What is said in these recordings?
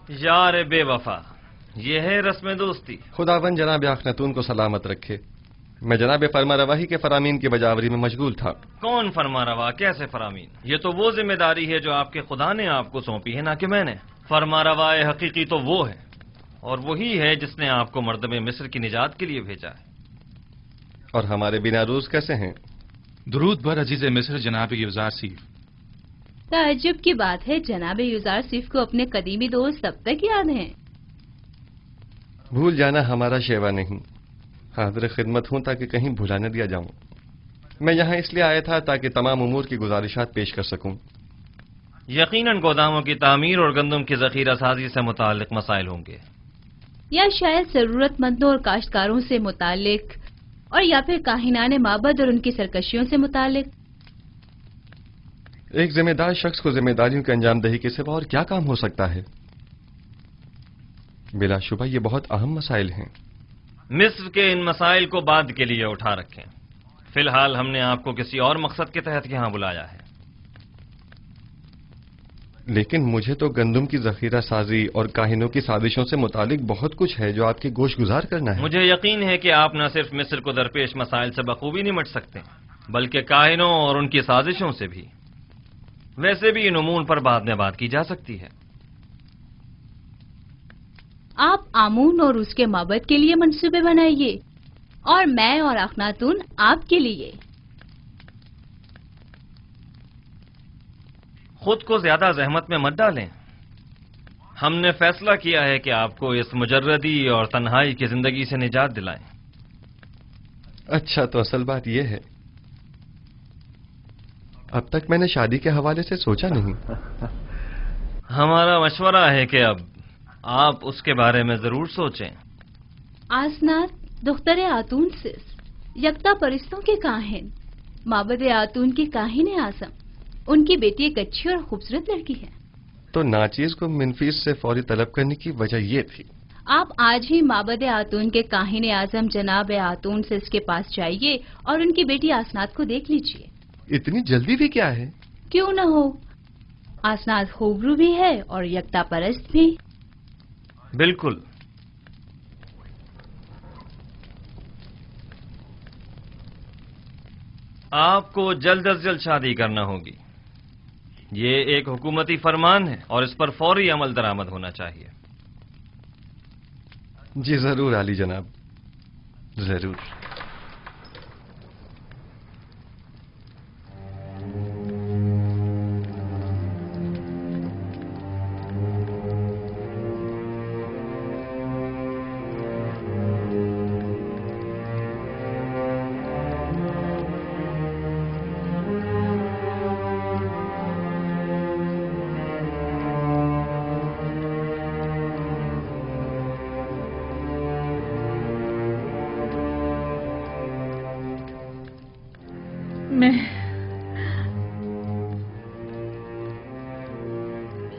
यार बेवफा, ये है रस्म दोस्ती। खुदावन जनाब अखनातून को सलामत रखे। मैं जनाब फरमा रवाही के फरामीन की बजावरी में मशगूल था। कौन फरमा रवा, कैसे फरामीन? ये तो वो जिम्मेदारी है जो आपके खुदा ने आपको सौंपी है, ना कि मैंने। फरमा रवाए हकीकी तो वो है, और वही है जिसने आपको मर्दबे मिस्र की निजात के लिए भेजा है। और हमारे बिना रूज कैसे हैं? दुरूद बर अजीज मिस्र जनाब युजारसीफ। ताज्जुब की बात है, जनाब युजारसीफ को अपने कदीमी दोस्त अब तक याद हैं। भूल जाना हमारा शेवा नहीं। हाजिर खिदमत हूं ताकि कहीं भुला न दिया जाऊं। मैं यहाँ इसलिए आया था ताकि तमाम उमूर की गुजारिशात पेश कर सकूं। यकीनन गोदामों की तामीर और गंदम की जखीरा साजी से मुताल्लिक मसाइल होंगे, या शायद जरूरतमंदों और काश्तकारों से मुतालिक, और या फिर काहिनाने माबद और उनकी सरकशियों से मुतालिक। एक जिम्मेदार शख्स को जिम्मेदारियों की अंजामदही के सिवा और क्या काम हो सकता है? बिलाशुबा ये बहुत अहम मसाइल हैं। मिस्र के इन मसाइल को बाद के लिए उठा रखें। फिलहाल हमने आपको किसी और मकसद के तहत यहाँ बुलाया है। लेकिन मुझे तो गंदम की जखीरा साजी और काहिनों की साजिशों से मुतालिक बहुत कुछ है जो आपके गोश गुजार करना है। मुझे यकीन है कि आप न सिर्फ मिस्र को दरपेश मसाइल से बखूबी निमट सकते, बल्कि काहिनों और उनकी साजिशों से भी। वैसे भी इन उमूर पर बाद में बात की जा सकती है। आप आमून और उसके माबद के लिए मंसूबे बनाइए, और मैं और अखनातून आपके लिए। खुद को ज्यादा जहमत में मत डालें। हमने फैसला किया है कि आपको इस मुजर्रदी और तन्हाई की जिंदगी से निजात दिलाएं। अच्छा, तो असल बात यह है, अब तक मैंने शादी के हवाले से सोचा नहीं। हमारा मशवरा है कि अब आप उसके बारे में जरूर सोचें। आसनात दुख्तर आतून सिस, यकता परिस्तों के काहिन, माबद आतून की काहिन आजम। उनकी बेटी एक अच्छी और खूबसूरत लड़की है। तो नाचीज को मिनफीस से फौरी तलब करने की वजह यह थी। आप आज ही माबद आतून के काहिन आजम जनाब आतून सिस के पास जाइए और उनकी बेटी आसनात को देख लीजिए। इतनी जल्दी भी क्या है? क्यों न हो, आसनात होबरू भी है और यकता परस्त भी। बिल्कुल। आपको जल्द अज जल्द शादी करना होगी। ये एक हुकूमती फरमान है और इस पर फौरी अमल दरामद होना चाहिए। जी जरूर आली जनाब, जरूर।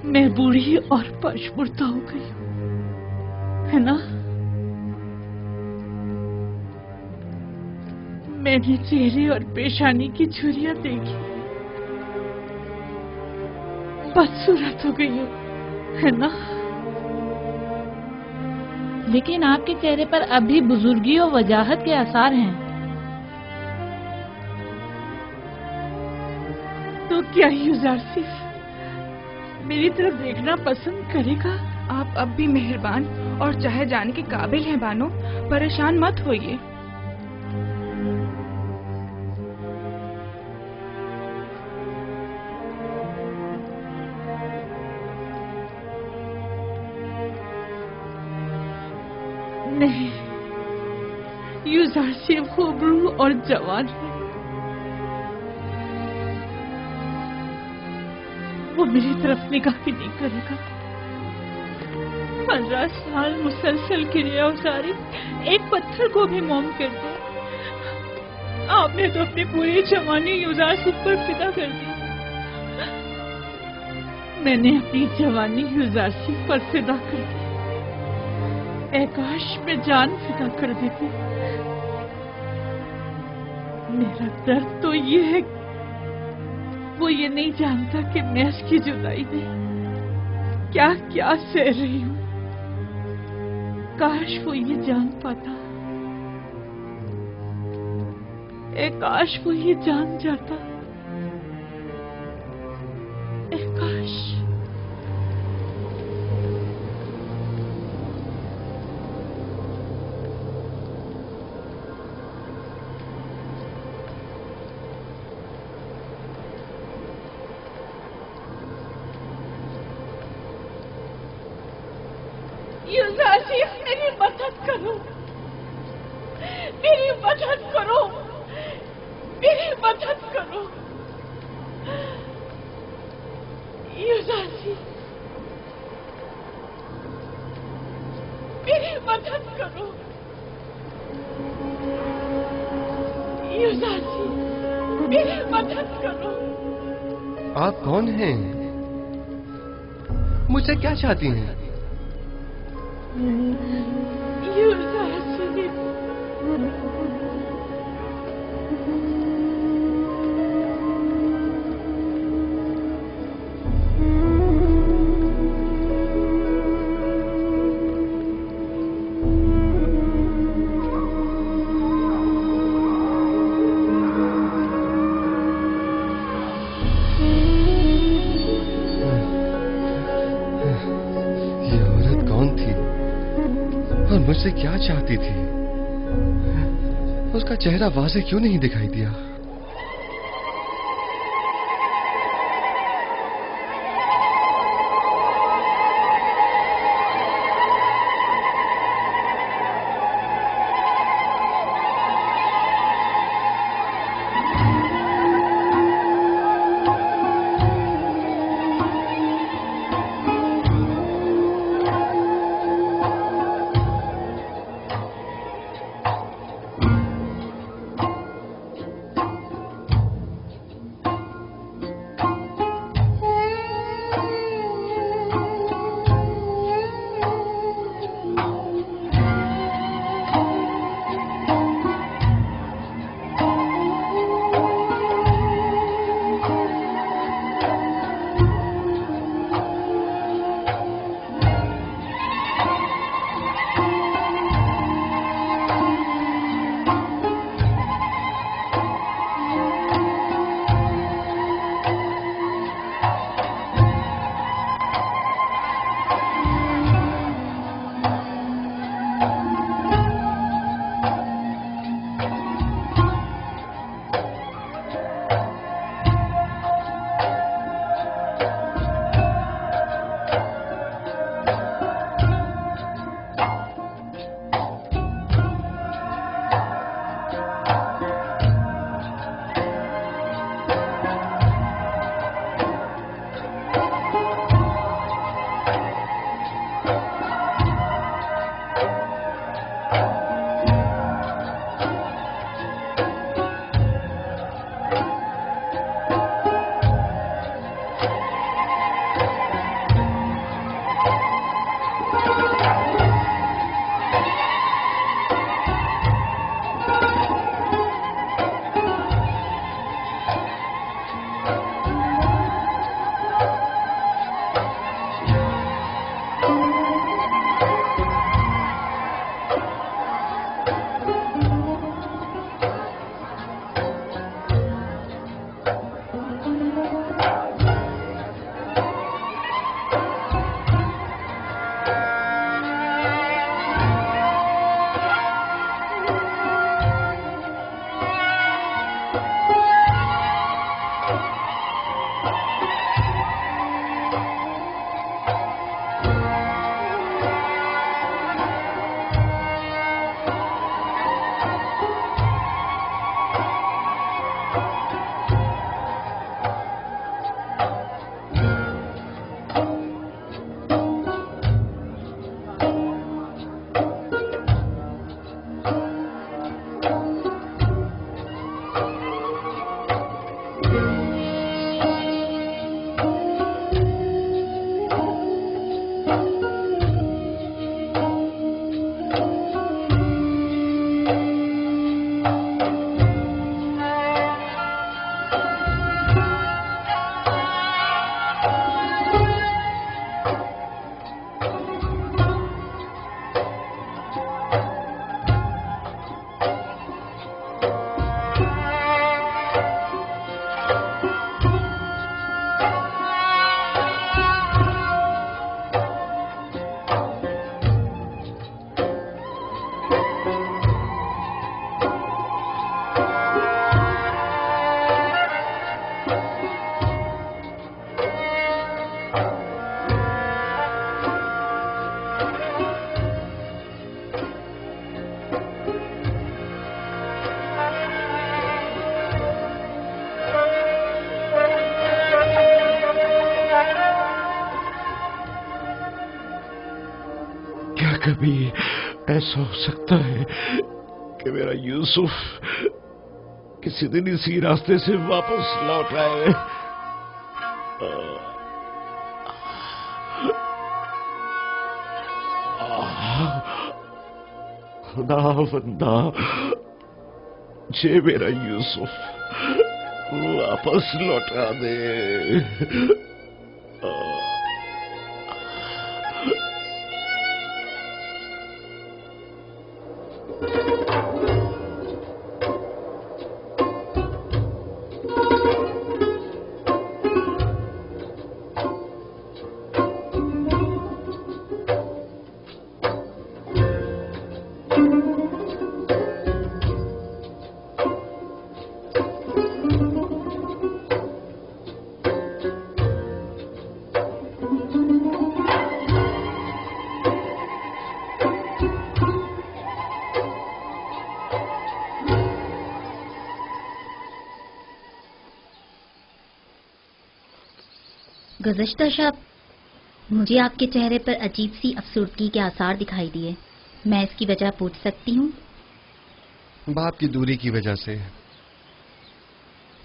मैं बूढ़ी और पशमुर्दा हो गई हूँ, है ना? मैंने चेहरे और पेशानी की झुर्रियां देखी, बदसूरत हो गई हूँ, है ना? लेकिन आपके चेहरे पर अभी बुजुर्गी और वजाहत के आसार हैं। तो क्या युजारसीफ मेरी तरफ देखना पसंद करेगा? आप अब भी मेहरबान और चाहे जाने के काबिल हैं बानो, परेशान मत होइए। नहीं, युजारसीफ खूबरू और जवान है। वो मेरी तरफ निगाह भी नहीं करेगा। 15 साल मुसलसल क्रिया उतारी, एक पत्थर को भी मोम कर दिया। आपने तो अपनी पूरी जवानी युजारसीफ पर फिदा कर दी। मैंने अपनी जवानी युजारसीफ पर फिदा कर दी। काश में जान फिदा कर देती। मेरा दर्द तो ये है, वो ये नहीं जानता कि मैं उसकी जुदाई में क्या क्या सह रही हूँ। काश वो ये जान पाता, काश वो ये जान जाता, काश। यूसुफ, मेरी मदद करो, मेरी मदद करो, मेरी मदद करो। यूसुफ, मेरी मदद करो। यूसुफ, मेरी मदद करो। आप कौन हैं? मुझसे क्या चाहती हैं? मुझसे क्या चाहती थी? उसका चेहरा वाज़ेह क्यों नहीं दिखाई दिया? कभी ऐसा हो सकता है कि मेरा यूसुफ किसी दिन इसी रास्ते से वापस लौट आए। खुदावंदा, जे मेरा यूसुफ वापस लौटा दे। गुज़िश्ता शब मुझे आपके चेहरे पर अजीब सी अफसुर्दगी के आसार दिखाई दिए। मैं इसकी वजह पूछ सकती हूँ? बाप की दूरी की वजह से।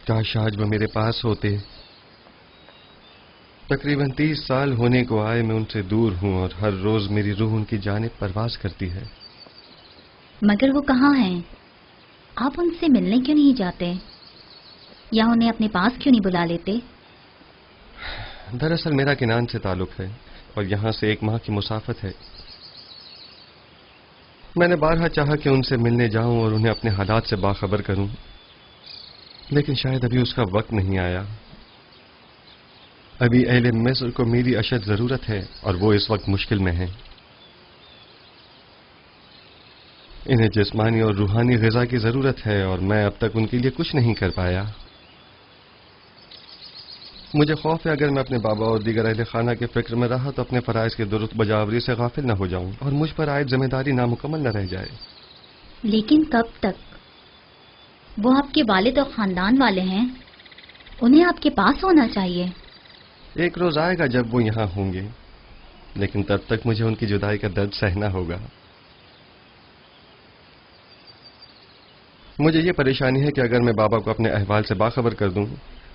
काश आज वो मेरे पास होते। तकरीबन 30 साल होने को आए मैं उनसे दूर हूँ और हर रोज मेरी रूह उनकी जानिब परवाज करती है। मगर वो कहाँ हैं? आप उनसे मिलने क्यों नहीं जाते या उन्हें अपने पास क्यों नहीं बुला लेते? दरअसल मेरा किनान से ताल्लुक है और यहाँ से 1 माह की मुसाफत है। मैंने बारहा चाहा कि उनसे मिलने जाऊं और उन्हें अपने हालात से बाखबर करूं, लेकिन शायद अभी उसका वक्त नहीं आया। अभी अहले मिस्र को मेरी अशद जरूरत है और वो इस वक्त मुश्किल में हैं। इन्हें जिस्मानी और रूहानी ग़िज़ा की जरूरत है और मैं अब तक उनके लिए कुछ नहीं कर पाया। मुझे खौफ है अगर मैं अपने बाबा और दीगर अहले खाना के फिक्र में रहा तो अपने फराइज के दुरुस्त बजावरी से गाफिल न हो जाऊं और मुझ पर आयद जिम्मेदारी नामुकम्मल न रह जाए। लेकिन कब तक? वो आपके वालिद और खानदान वाले हैं, उन्हें आपके पास होना चाहिए। एक रोज आएगा जब वो यहाँ होंगे, लेकिन तब तक मुझे उनकी जुदाई का दर्द सहना होगा। मुझे ये परेशानी है कि अगर मैं बाबा को अपने अहवाल से बाखबर कर दूं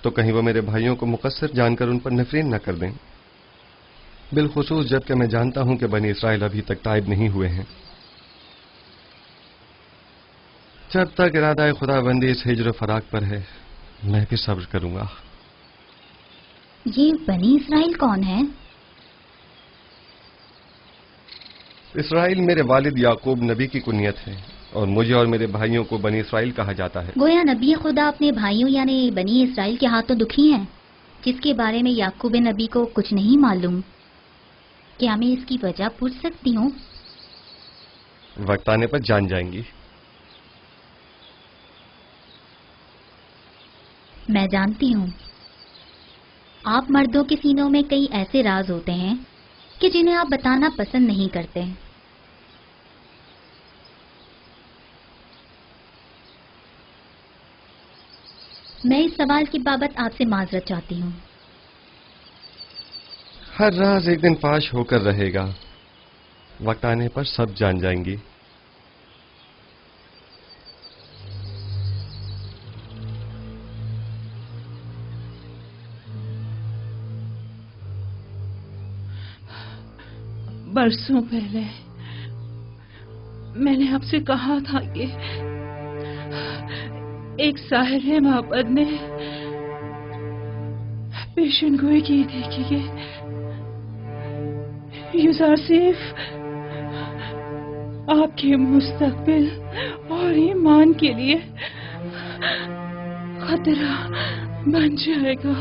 तो कहीं वो मेरे भाइयों को मुकस्सिर जानकर उन पर नफरीन न कर दें, बिलखुसूस जबकि मैं जानता हूं कि बनी इसराइल अभी तक ताइब नहीं हुए हैं। जब तक इरादा खुदाबंदी इस हिज्र फराक पर है मैं भी सब्र करूंगा। ये बनी इसराइल कौन है? इसराइल मेरे वालिद याकूब नबी की कुनियत है और मुझे और मेरे भाइयों को बनी इसराइल कहा जाता है। गोया नबी खुदा अपने भाइयों यानी बनी इसराइल के हाथों दुखी हैं, जिसके बारे में याकूब नबी को कुछ नहीं मालूम। क्या मैं इसकी वजह पूछ सकती हूँ? वक्त आने पर जान जाएंगी। मैं जानती हूँ आप मर्दों के सीनों में कई ऐसे राज होते हैं कि जिन्हें आप बताना पसंद नहीं करते। मैं इस सवाल की बाबत आपसे माजरत चाहती हूँ। हर राज एक दिन फाश होकर रहेगा, वक्त आने पर सब जान जाएंगी। बरसों पहले मैंने आपसे कहा था कि एक साहिर मोहब्बत ने पेशन गोई की थी कि यूसुफ आपके मुस्तकबिल और ईमान के लिए खतरा बन जाएगा।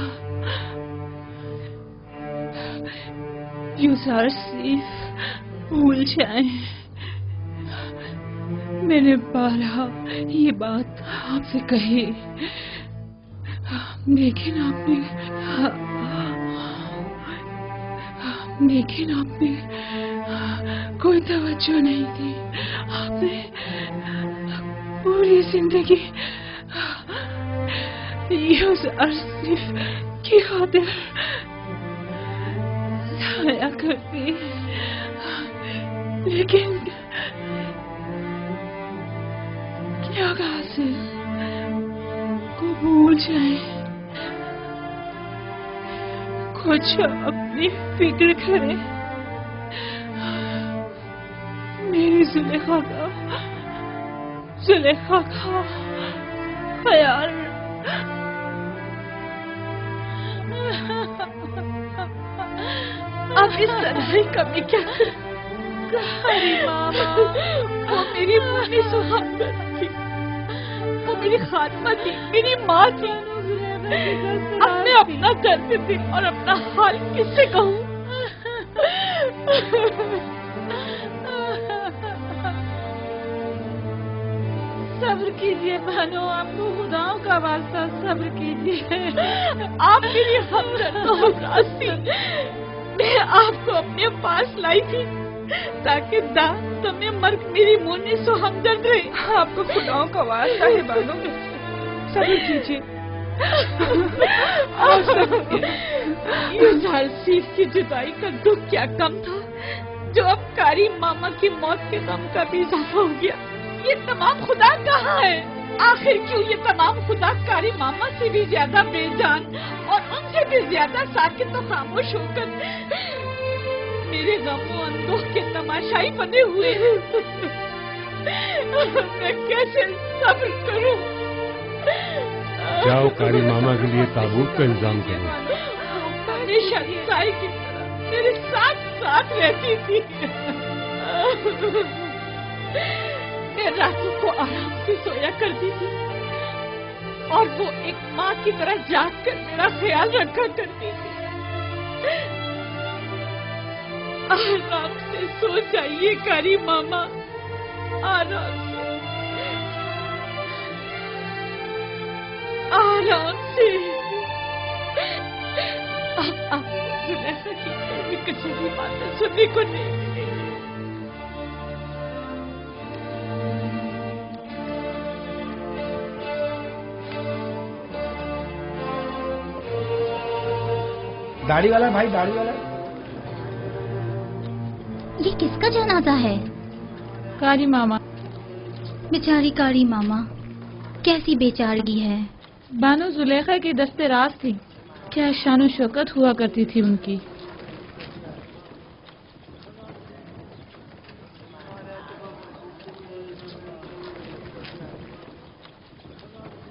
यूसुफ भूल जाएं, मैंने बारहा ये बात आपसे कही, लेकिन आपने कोई तवज्जो नहीं दी। आपने पूरी जिंदगी यूसुफ की खातिर जाया कर दी, लेकिन क्या हासिल को भूल जाए। कुछ अपनी फिक्र करे, मेरी जुलेखा का ख्याल। अब इस लड़ाई का मैं क्या मामा, वो मेरी मुन्नी सुहागन थी, वो मेरी खात्मा थी, मेरी माँ थी। अब मैं अपना दर्द थी और अपना हाल किससे कहूँ? सब्र कीजिए बहनों, आपको खुदाओं का वास्ता सब्र कीजिए। आप मेरी हमदर्द थी। मैं आपको अपने पास लाई थी ताकि तुम्हें मर्ग मेरी मुन्नी सो हमदर्द रहे। आपको खुदाओं का वास्ता है बहनों, सब्र कीजिए। यूसुफ की जुदाई का दुख क्या कम था, जो अब कारी मामा की मौत के गम का भी इजाफा हो गया। ये तमाम खुदा कहाँ है? आखिर क्यों ये तमाम खुदा कारी मामा से भी ज्यादा बेजान और उनसे भी ज्यादा साकित तो खामोश होकर मेरे गमों अंदोह के तमाशाई बने हुए हैं। मैं कैसे सब्र करूं? जाओ कारी मामा के लिए ताबूत का इंतजाम करो। हमेशा साई की तरह मेरे साथ रहती थी। मैं रातों को आराम से सोया करती थी और वो एक माँ की तरह जाग कर मेरा ख्याल रखा करती थी। आराम से सो जाइए कारी मामा, आराम से। अब जुलेखा की कचहरी बातें सुनने को नहीं मिलेगी। दाढ़ी वाला भाई, दाढ़ी वाला। ये किसका जनाजा है? कारी मामा। बेचारी कारी मामा, कैसी बेचारगी है। बानो जुलेखा की दस्ते राज थी, क्या शानो शौकत हुआ करती थी उनकी।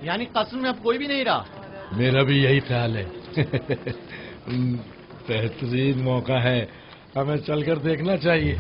यानी कस्म में अब कोई भी नहीं रहा। मेरा भी यही ख्याल है। बेहतरीन मौका है, हमें चलकर देखना चाहिए।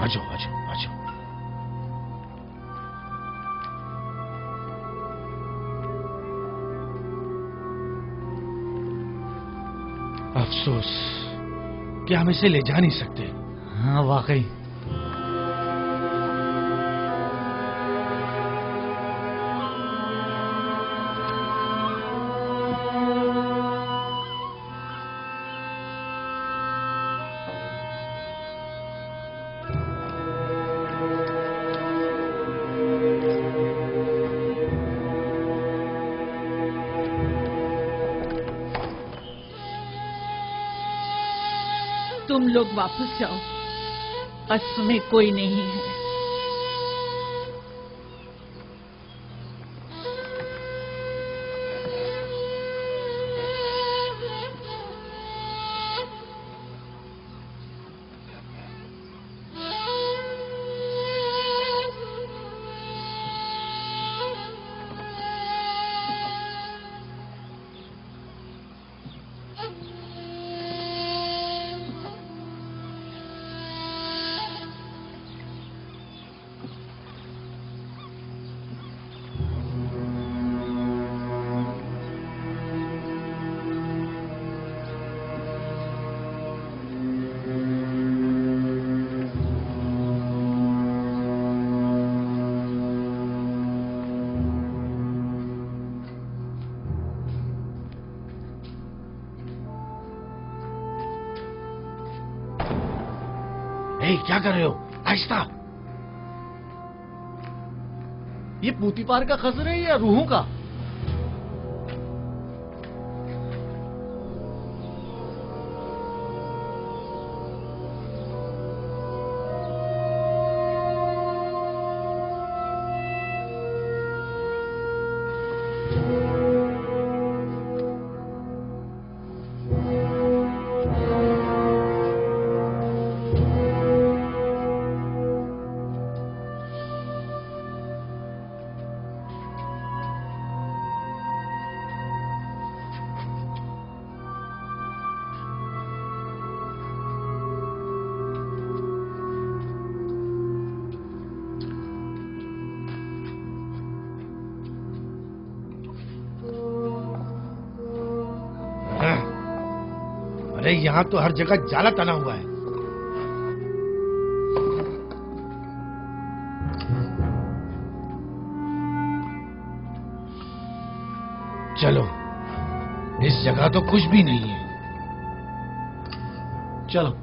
आ जाओ आ जाओ आ जाओ। अफसोस कि हम इसे ले जा नहीं सकते। हाँ वाकई। तुम लोग वापस जाओ, कस्म में कोई नहीं है। क्या कर रहे हो? आहिस्ता। ये पूतीपार का खसर है या रूहों का? अरे यहाँ तो हर जगह जाला तना हुआ है। चलो, इस जगह तो कुछ भी नहीं है। चलो।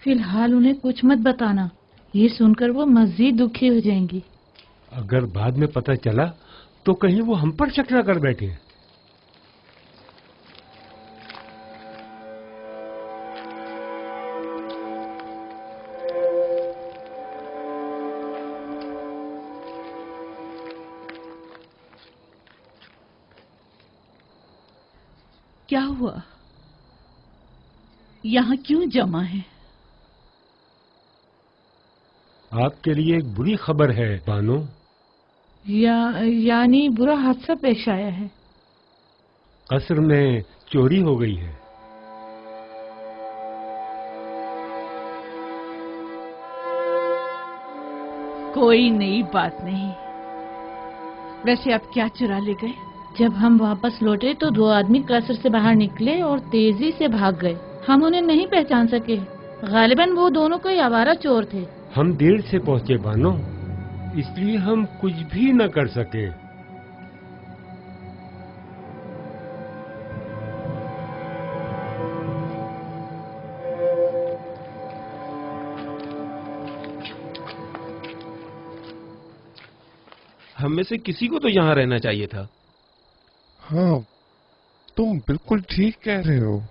फिलहाल उन्हें कुछ मत बताना, ये सुनकर वो मजीद दुखी हो जाएंगी। अगर बाद में पता चला तो कहीं वो हम पर शक न कर बैठे। क्या हुआ? यहाँ क्यों जमा है? आपके लिए एक बुरी खबर है बानो। यानी बुरा हादसा पेश आया है। कसर में चोरी हो गई है। कोई नई बात नहीं। वैसे आप क्या चुरा ले गए? जब हम वापस लौटे तो 2 आदमी कसर से बाहर निकले और तेजी से भाग गए। हम उन्हें नहीं पहचान सके। गालिबन वो दोनों कोई आवारा चोर थे। हम देर से पहुंचे बानो, इसलिए हम कुछ भी न कर सके। हम में से किसी को तो यहाँ रहना चाहिए था। हाँ, तुम बिल्कुल ठीक कह रहे हो।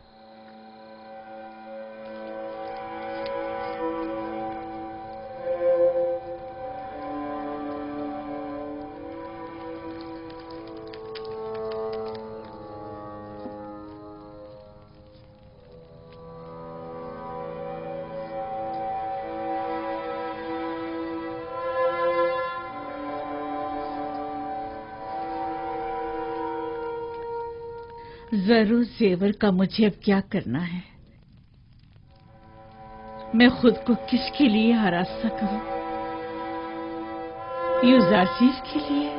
जरूर जेवर का मुझे अब क्या करना है। मैं खुद को किसके लिए हरासा करूं? यूजारसीस के लिए?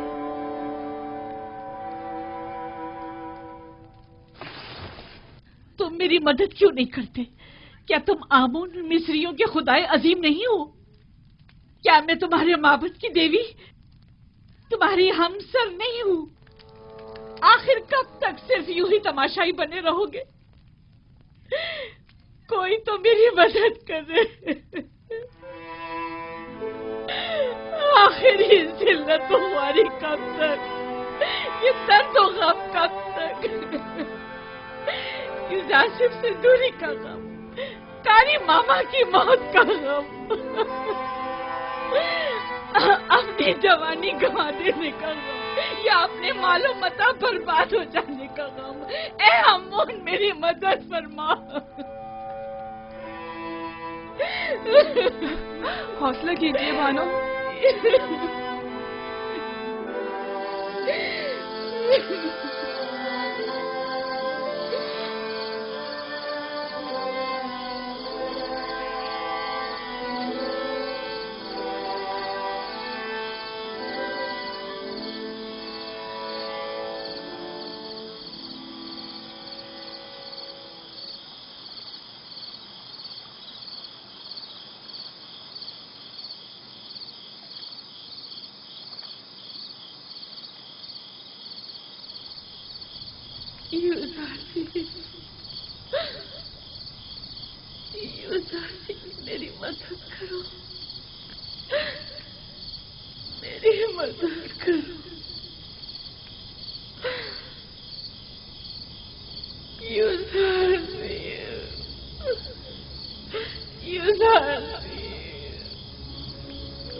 तुम मेरी मदद क्यों नहीं करते? क्या तुम आमून मिस्रियों के खुदाए अजीम नहीं हो? क्या मैं तुम्हारे माबद की देवी, तुम्हारी हमसर नहीं हूं? आखिर कब तक सिर्फ यूं ही तमाशाई बने रहोगे? कोई तो मेरी मदद करे। आखिर ये जिल्लत हमारी कब तक? ये दर्द और गम कब तक? यूजारसिफ से दूरी का गम, कारी मामा की मौत का गम, अपनी जवानी गंवा देने का गम, या अपने मालो मता बर्बाद हो जाने का गम। ए अमून, मेरी मदद फरमा। हौसला कीजिए बानो। मेरी मदद करो, मेरी मदद करो।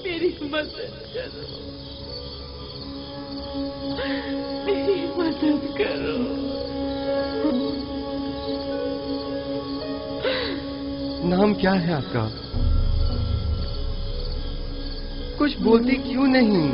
मेरी मदद करो, मेरी मदद करो। नाम क्या है आपका? कुछ बोलती क्यों नहीं?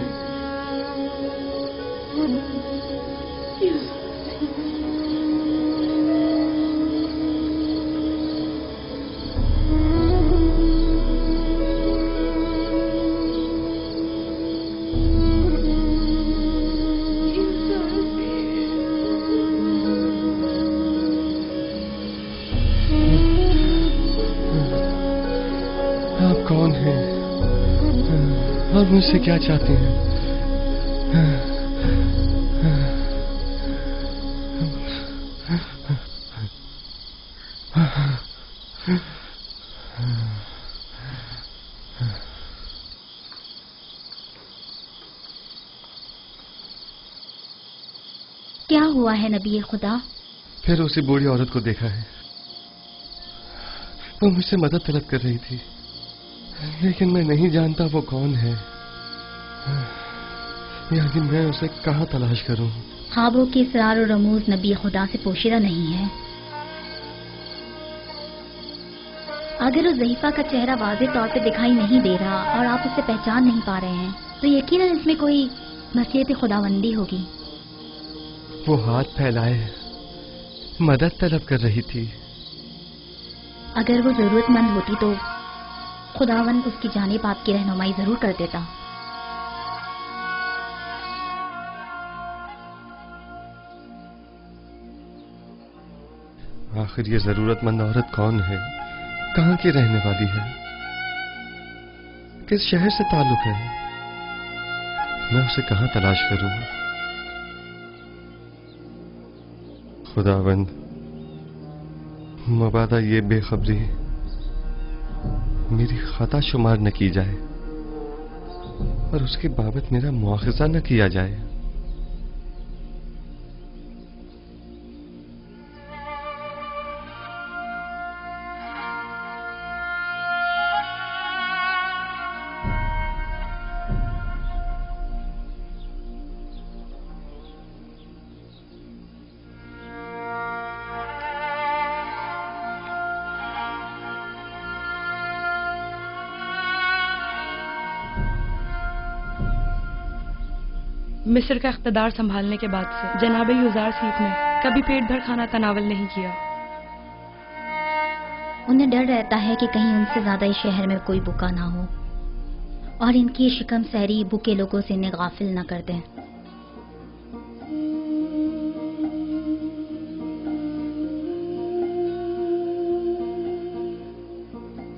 कौन है और मुझसे क्या चाहते हैं? क्या हुआ है नबी खुदा? फिर उसी बूढ़ी औरत को देखा है। वो मुझसे मदद तलब कर रही थी, लेकिन मैं नहीं जानता वो कौन है। यानी मैं उसे कहाँ तलाश करूं? ख्वाबों के इसरार और रमूज नबी खुदा से पोशीदा नहीं है। अगर उस ज़हीफा का चेहरा वाज़ेह तौर पे दिखाई नहीं दे रहा और आप उसे पहचान नहीं पा रहे हैं, तो यकीनन इसमें कोई मसीहत खुदावंदी होगी। वो हाथ फैलाए मदद तलब कर रही थी। अगर वो जरूरतमंद होती तो खुदावन उसकी जानिब आपकी रहनुमाई जरूर कर देता। आखिर ये जरूरतमंद औरत कौन है? कहाँ की रहने वाली है? किस शहर से ताल्लुक है? मैं उसे कहाँ तलाश करूं? खुदावंद, मबादा ये बेखबरी मेरी खता शुमार न की जाए और उसके बाबत मेरा मुआखजा न किया जाए। मिस्र का इख्तिदार संभालने के बाद से जनाब युजार सीफ ने कभी पेट भर खाना तनावल नहीं किया। उन्हें डर रहता है कि कहीं उनसे ज्यादा इस शहर में कोई भूखा ना हो और इनकी शिकम सहरी भूखे लोगों से इन्हें गाफिल न कर दें।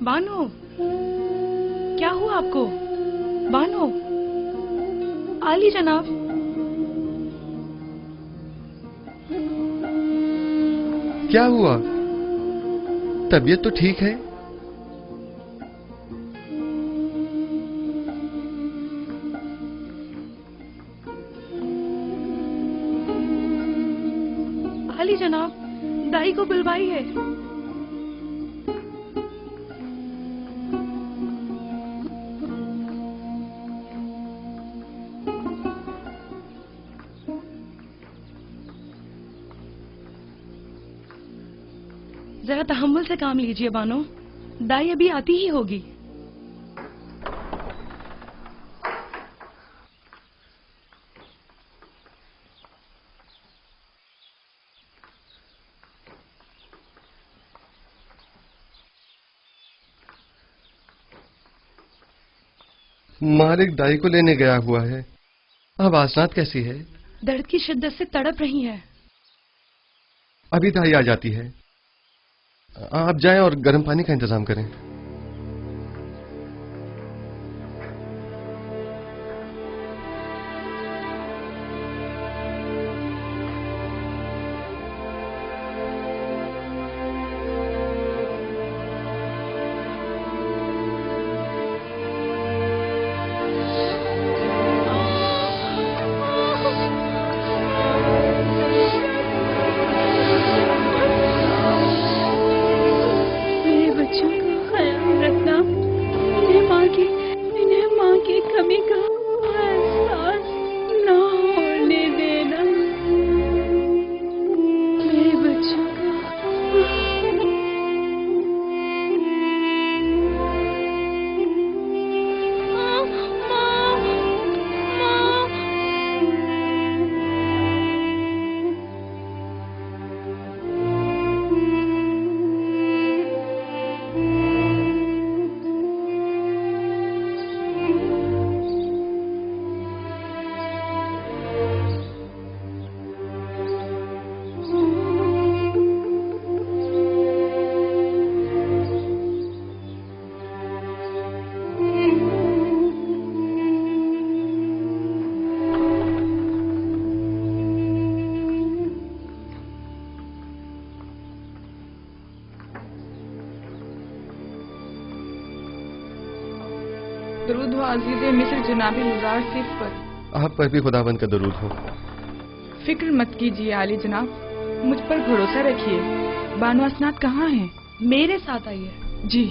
बानो, क्या हुआ आपको? बानो, आली जनाब। क्या हुआ? तबीयत तो ठीक है? आली जनाब, दाई को बुलवाइए। जरा तहम्मुल से काम लीजिए बानो, दाई अभी आती ही होगी। मालिक दाई को लेने गया हुआ है। अब आसनात कैसी है? दर्द की शिद्दत से तड़प रही है। अभी दाई आ जाती है। आप जाएं और गर्म पानी का इंतजाम करें। दरूद हो अजीज़े मिस्र जनाब युजार सीफ पर। आप पर भी खुदावंद का दरूद हो। फिक्र मत कीजिए आली जनाब, मुझ पर भरोसा रखिए। बानो असनाद कहाँ हैं? मेरे साथ आइए। जी।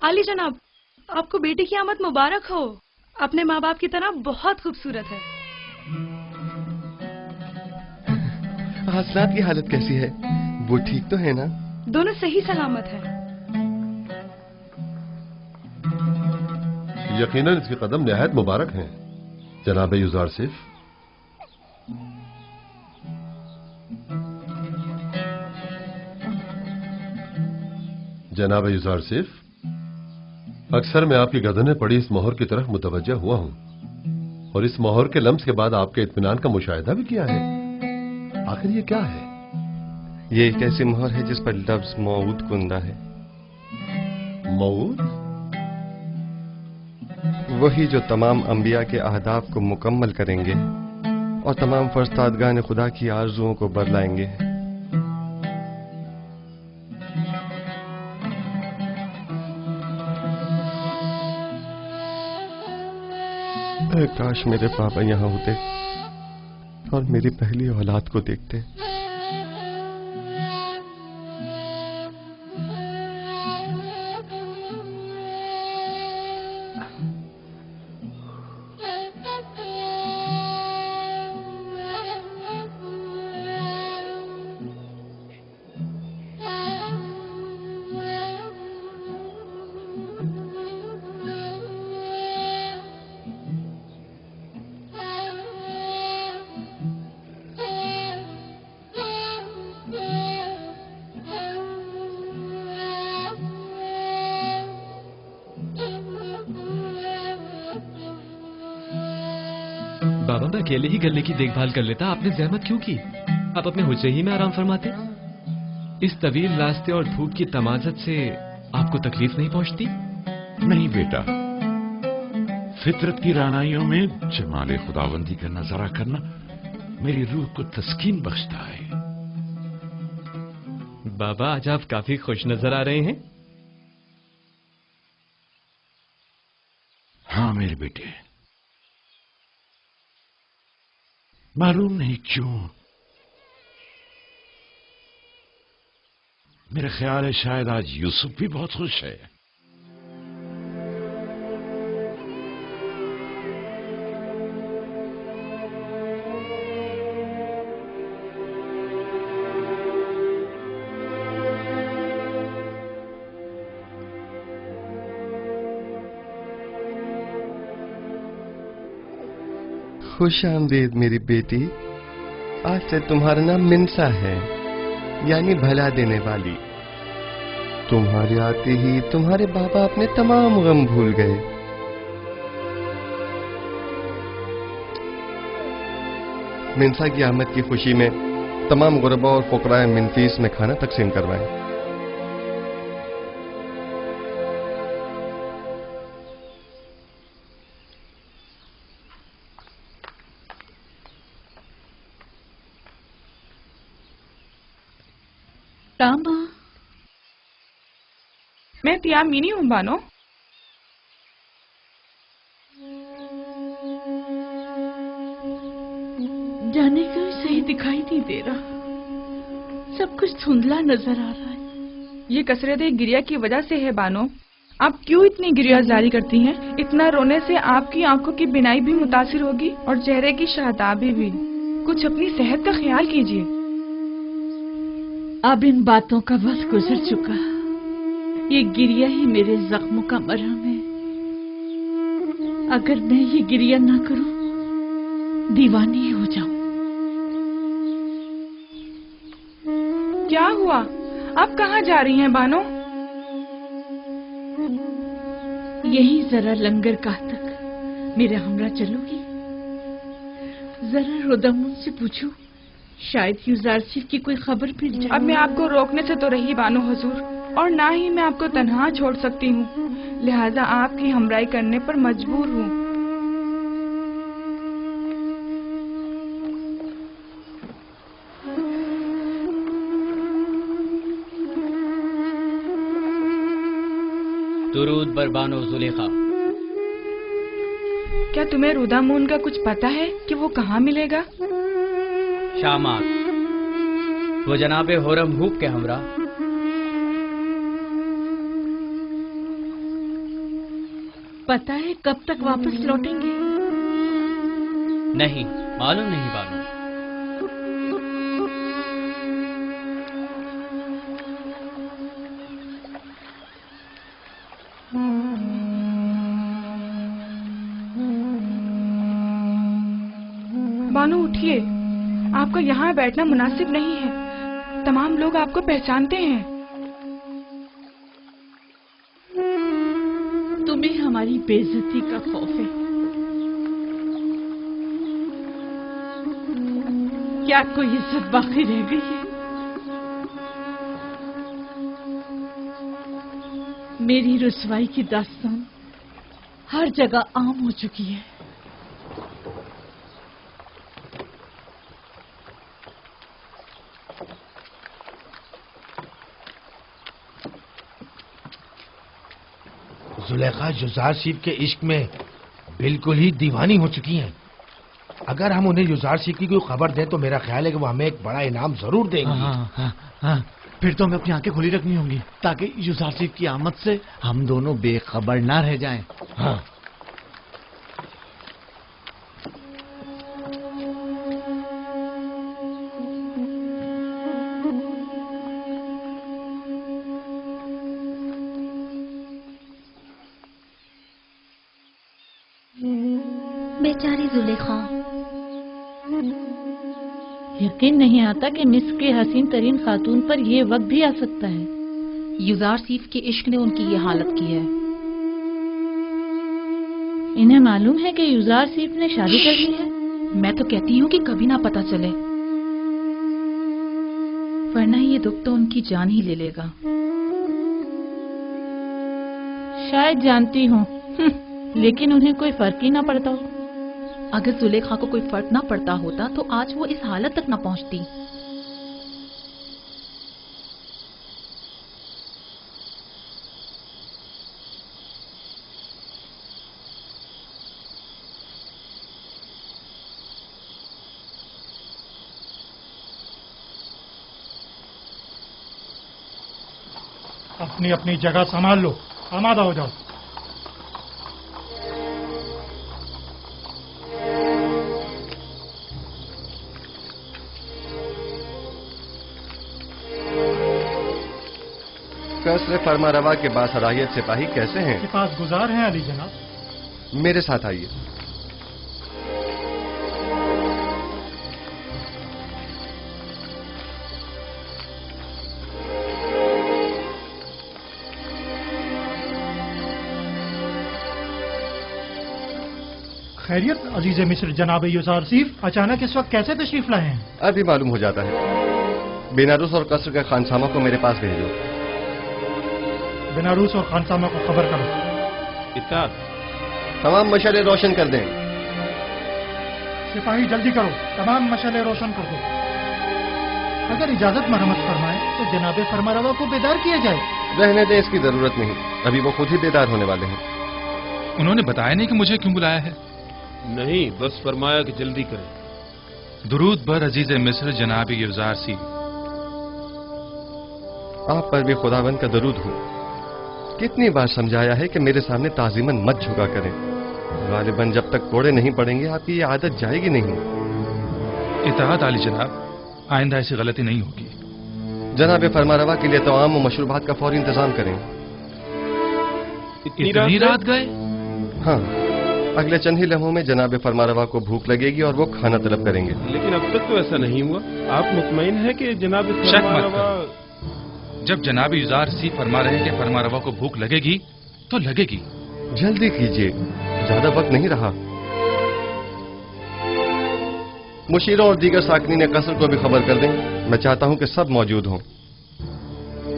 आली जनाब, आपको बेटी की आमद मुबारक हो। अपने माँ बाप की तरह बहुत खूबसूरत है। हसनात की हालत कैसी है? वो ठीक तो है ना? दोनों सही सलामत है। यकीनन इसके कदम निहायत मुबारक हैं, जनाब युजारसिफ। जनाब युजारसिफ, अक्सर मैं आपकी गर्दन में पड़ी इस मोहर की तरफ मुतवज्जा हुआ हूं और इस मोहर के लम्स के बाद आपके इत्मीनान का मुशाहिदा भी किया है। आखिर ये क्या है? ये एक ऐसी मोहर है जिस पर लफ्ज मौऊद कुंदा है। मौऊद? वही जो तमाम अंबिया के अहदाफ को मुकम्मल करेंगे और तमाम फरस्तादगान खुदा की आरजुओं को बदलाएंगे। काश मेरे पापा यहाँ होते और मेरी पहली औलाद को देखते। बाबा, मैं अकेले ही गले की देखभाल कर लेता, आपने जहमत क्यों की? आप अपने हुजरे ही में आराम फरमाते। इस तवील रास्ते और धूप की तमाजत से आपको तकलीफ नहीं पहुंचती? नहीं बेटा, फितरत की रानाइयों में जमाले खुदावंदी का नजारा करना मेरी रूह को तस्कीन बख्शता है। बाबा, आज आप काफी खुश नजर आ रहे हैं। हाँ मेरे बेटे, मालूम नहीं क्यों मेरा ख्याल है शायद आज यूसुफ भी बहुत खुश है। खुश आमदीद मेरी बेटी। आज से तुम्हारा नाम मिन्सा है, यानी भला देने वाली। तुम्हारे आते ही तुम्हारे बाबा अपने तमाम गम भूल गए। मिन्सा की आमद की खुशी में तमाम गुरबा और फुकराए मिनफीस में खाना तकसीम करवाएं। तामा, मैं तियामीनी हूँ बानो। जाने को सही दिखाई नहीं दे रहा, सब कुछ धुंधला नजर आ रहा है। ये कसरत गिरिया की वजह से है बानो। आप क्यों इतनी गिरिया जारी करती हैं? इतना रोने से आपकी आंखों की बिनाई भी मुतासिर होगी और चेहरे की शादाबी भी। कुछ अपनी सेहत का ख्याल कीजिए। अब इन बातों का वक्त गुजर चुका। ये गिरिया ही मेरे जख्मों का मरहम है। अगर मैं ये गिरिया ना करूं, दीवानी हो जाऊं। क्या हुआ? आप कहाँ जा रही हैं बानो? यही जरा लंगरगाह तक। मेरे हमरा चलोगी? जरा रोदामुन से पूछो, शायद युजार सिफ की कोई खबर मिल जाए। अब मैं आपको रोकने से तो रही बानो हुजूर, और ना ही मैं आपको तन्हा छोड़ सकती हूँ, लिहाजा आपकी हमराही करने पर मजबूर हूँ। दुरूद बर बानो जुलेखा। क्या तुम्हें रुदामून का कुछ पता है कि वो कहाँ मिलेगा? शामात, वो जनाबे होरम हूब के हमरा। पता है कब तक वापस लौटेंगे? नहीं मालूम नहीं बानो। बानो उठिए, आपका यहाँ बैठना मुनासिब नहीं है। तमाम लोग आपको पहचानते हैं। तुम्हें हमारी बेइज्जती का खौफ है। क्या कोई इज्जत बाकी रह गई है? मेरी रुसवाई की दास्तान हर जगह आम हो चुकी है। जुलेखा युजार सिफ के इश्क में बिल्कुल ही दीवानी हो चुकी हैं। अगर हम उन्हें युजार सिफ की कोई खबर दें तो मेरा ख्याल है कि वो हमें एक बड़ा इनाम जरूर देंगी। हाँ, फिर तो हमें अपनी आंखें खुली रखनी होंगी ताकि युजार सिफ की आमद से हम दोनों बेखबर ना रह जाएं। हाँ। बेचारी जुलेखा। यकीन नहीं आता कि मिस्र के हसीन तरीन खातून पर यह वक्त भी आ सकता है। युजार सिफ के इश्क ने उनकी ये हालत की है। इन्हें मालूम है कि युजार सिफ ने शादी कर ली है? मैं तो कहती हूँ कि कभी ना पता चले, वरना ये दुख तो उनकी जान ही ले लेगा। शायद जानती हूँ, लेकिन उन्हें कोई फर्क ही ना पड़ता हो। अगर जुलेखा को कोई फर्क ना पड़ता होता तो आज वो इस हालत तक ना पहुंचती। अपनी अपनी जगह संभाल लो, आमादा हो जाओ। कसर फरमारवा के बासराहियत सिपाही कैसे हैं? के पास गुजार हैं अली जनाब। मेरे साथ आइए। खैरियत अजीज मिस्र जनाब युजार सिफ अचानक इस वक्त कैसे तशरीफ लाए हैं? अभी मालूम हो जाता है। बेनारूस और कसर के खानसामा को मेरे पास भेजो। बेनारूस और खानसामा को खबर करो। इत्ताद। तमाम मशाले रोशन कर दें। सिपाही जल्दी करो, तमाम मशाले रोशन कर दो। अगर इजाजत मरहमत फरमाए तो जनाबे फरमारवा को बेदार किया जाए। रहने दें, इसकी जरूरत नहीं। अभी वो खुद ही बेदार होने वाले हैं। उन्होंने बताया नहीं कि मुझे क्यों बुलाया है? नहीं, बस फरमाया कि जल्दी करें। दुरूद बर अजीज मिस्र जनाब युजार सिफ। आप पर भी खुदावंद का दरूद हो। कितनी बार समझाया है कि मेरे सामने ताजीमन मत झुका करें। गालिबन जब तक कोड़े नहीं पड़ेंगे आपकी ये आदत जाएगी नहीं। इत्तेहाद आली जनाब, आइंदा ऐसी गलती नहीं होगी। जनाब फरमारवा के लिए तमाम मशरूबात का फौरी इंतजाम करें। इतनी रात गए? हाँ, अगले चंद ही लम्हों में जनाब फरमारवा को भूख लगेगी और वो खाना तलब करेंगे। लेकिन अब तक तो ऐसा नहीं हुआ। आप मुतमईन है कि जनाब फरमारवा? जब जनाब युजार सिफ फरमा रहे हैं कि फरमारवा को भूख लगेगी तो लगेगी। जल्दी कीजिए, ज्यादा वक्त नहीं रहा। मुशीरों और दीगर साकनीन कसर को भी खबर कर दें। मैं चाहता हूं कि सब मौजूद हों।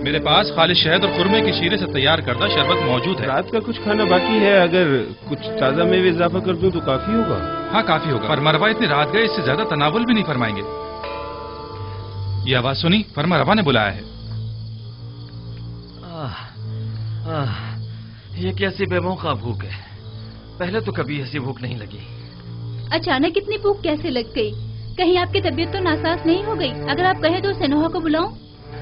मेरे पास खाली शहद और खुरमे की शीरे से तैयार करदा शरबत मौजूद है। रात का कुछ खाना बाकी है, अगर कुछ ताज़ा मेवे इजाफा कर दूं तो काफी होगा। हाँ काफी होगा, पर मरवा इतनी रात गए, इससे ज्यादा तनावुल भी नहीं फरमाएंगे। ये आवाज सुनी? फरमा रवा ने बुलाया है। ये कैसी बेमौका भूख है, पहले तो कभी ऐसी भूख नहीं लगी। अचानक इतनी भूख कैसे लग गई? कहीं आपकी तबीयत तो नासाज नहीं हो गई? अगर आप कहें तो सेनोहा को बुलाऊं?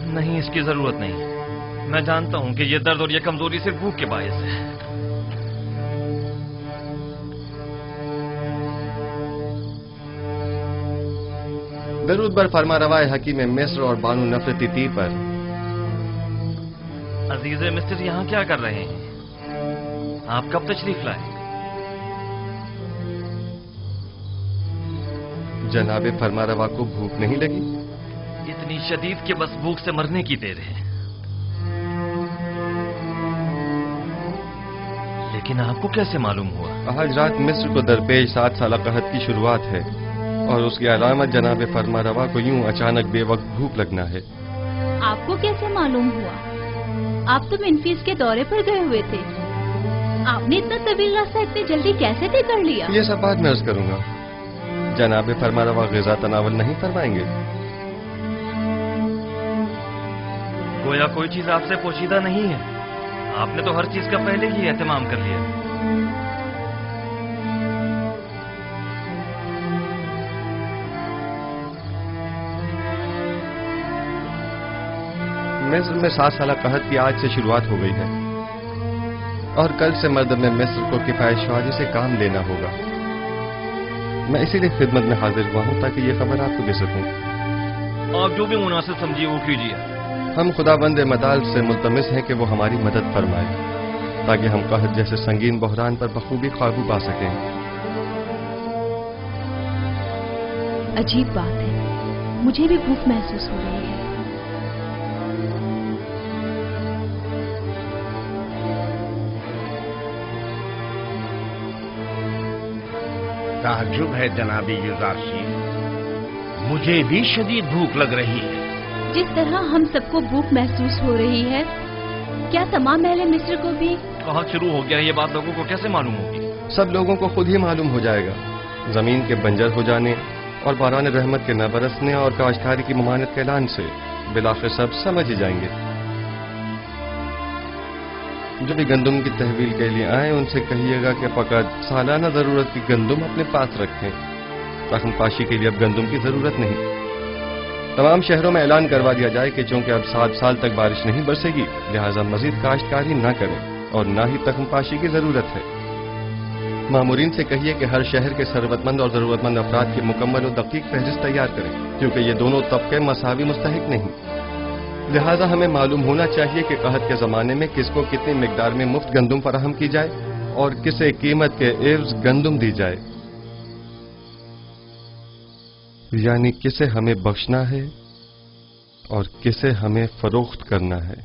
नहीं, इसकी जरूरत नहीं। मैं जानता हूँ कि ये दर्द और ये कमजोरी सिर्फ भूख के बायस है। दरूद बर फरमा रवाए हकीम मिस्र और बानू नफरती ती पर। अजीज मिस्टर यहाँ क्या कर रहे हैं? आप कब तशरीफ लाए? जनाबे फरमा रवा को भूख नहीं लगी? इतनी शदीद के बस भूख से मरने की देर है। लेकिन आपको कैसे मालूम हुआ? आज रात मिस्र को दरपेश 7 साल कहत की शुरुआत है और उसकी अलामत जनाबे फरमा रवा को यूं अचानक बेवक्त भूख लगना है। आपको कैसे मालूम हुआ? आप तो मेन्फिस के दौरे पर गए हुए थे। आपने इतना तवील रास्ता इतनी जल्दी कैसे तय कर लिया? ये सब बाद में अर्ज करूंगा। जनाबे फरमा रवा ग़िज़ा तनावल नहीं फरमाएंगे? गोया कोई चीज आपसे पोशीदा नहीं है। आपने तो हर चीज का पहले ही एहतमाम कर लिया। मिस्र में 7 साल कहत की आज से शुरुआत हो गई है और कल से मर्द में मिस्र को किफायतशाही से काम लेना होगा। मैं इसीलिए खिदमत में हाजिर हुआ हूँ ताकि ये खबर आपको दे सकूं। आप जो भी मुनासिब समझिए वो कीजिए। हम खुदाबंद मताल से मुल्तमिस हैं कि वो हमारी मदद फरमाए ताकि हम कहत जैसे संगीन बहरान पर बखूबी काबू पा सकें। अजीब बात है, मुझे भी भूख महसूस हो रही है। ताज्जुब है जनाबी युजारशी, मुझे भी शदीद भूख लग रही है। जिस तरह हम सबको भूख महसूस हो रही है, क्या तमाम अहले मिस्र को भी? कहाँ शुरू हो गया ये बात, लोगों को कैसे मालूम होगी? सब लोगों को खुद ही मालूम हो जाएगा। जमीन के बंजर हो जाने और बारान रहमत के न बरसने और काश्तकारी की ममानत के ऐलान से बिलाखिर सब समझ ही जाएंगे। जो भी गंदुम की तहवील के लिए आए उनसे कहिएगा कि फकत सालाना जरूरत की गंदुम अपने पास रखें। रकम पाशी के लिए अब गंदुम की जरूरत नहीं। तमाम शहरों में ऐलान करवा दिया जाए कि चूंकि अब 7 साल तक बारिश नहीं बरसेगी, लिहाजा मजीद काश्तकारी न करें और न ही तख्म पाशी की जरूरत है। मामूरीन से कहिए कि हर शहर के सरवतमंद और जरूरतमंद अफराद की मुकम्मल और दकीक फहरिस्त तैयार करें, क्योंकि ये दोनों तबके मसावी मुस्तहिक नहीं। लिहाजा हमें मालूम होना चाहिए कि कहत के जमाने में किसको कितनी मिकदार में मुफ्त गंदुम फराहम की जाए और किसे कीमत के एवज गंदुम दी जाए, यानी किसे हमें बख्शना है और किसे हमें फरोख्त करना है।